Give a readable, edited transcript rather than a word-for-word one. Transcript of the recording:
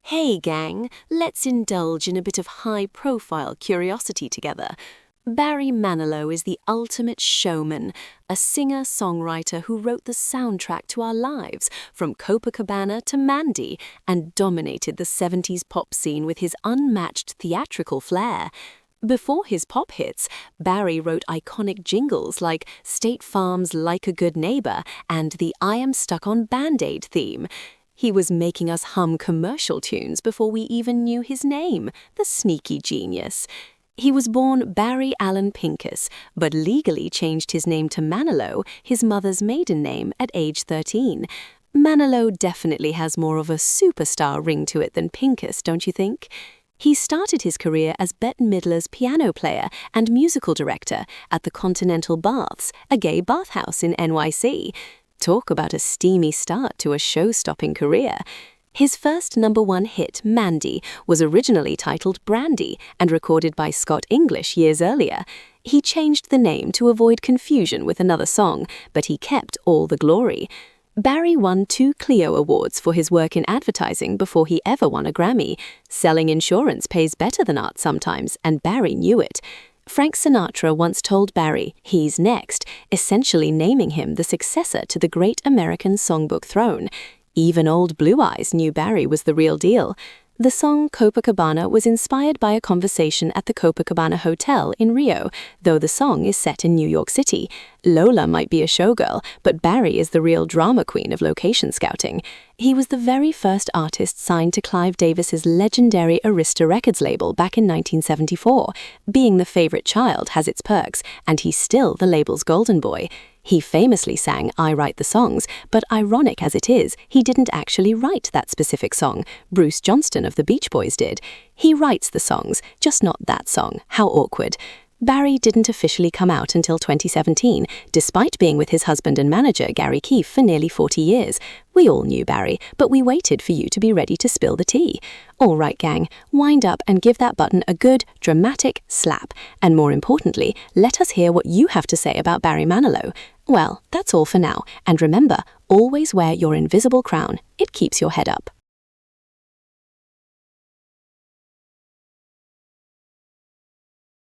Hey gang, let's indulge in a bit of high-profile curiosity together. Barry Manilow is the ultimate showman, a singer-songwriter who wrote the soundtrack to our lives, from Copacabana to Mandy, and dominated the 70s pop scene with his unmatched theatrical flair. Before his pop hits, Barry wrote iconic jingles like State Farm's Like a Good Neighbor and the I Am Stuck on Band-Aid theme. He was making us hum commercial tunes before we even knew his name, the sneaky genius. He was born Barry Allen Pincus, but legally changed his name to Manilow, his mother's maiden name, at age 13. Manilow definitely has more of a superstar ring to it than Pincus, don't you think? He started his career as Bette Midler's piano player and musical director at the Continental Baths, a gay bathhouse in NYC. Talk about a steamy start to a show-stopping career. His first #1 hit, Mandy, was originally titled Brandy and recorded by Scott English years earlier. He changed the name to avoid confusion with another song, but he kept all the glory. Barry won 2 Clio Awards for his work in advertising before he ever won a Grammy. Selling insurance pays better than art sometimes, and Barry knew it. Frank Sinatra once told Barry, "He's next," essentially naming him the successor to the great American songbook throne. Even old Blue Eyes knew Barry was the real deal. The song Copacabana was inspired by a conversation at the Copacabana Hotel in Rio, though the song is set in New York City. Lola might be a showgirl, but Barry is the real drama queen of location scouting. He was the very first artist signed to Clive Davis's legendary Arista Records label back in 1974. Being the favorite child has its perks, and he's still the label's golden boy. He famously sang I Write the Songs, but ironic as it is, he didn't actually write that specific song. Bruce Johnston of the Beach Boys did. He writes the songs, just not that song. How awkward. Barry didn't officially come out until 2017, despite being with his husband and manager, Gary Keefe, for nearly 40 years. We all knew Barry, but we waited for you to be ready to spill the tea. All right, gang, wind up and give that button a good, dramatic slap. And more importantly, let us hear what you have to say about Barry Manilow. Well, that's all for now. And remember, always wear your invisible crown. It keeps your head up.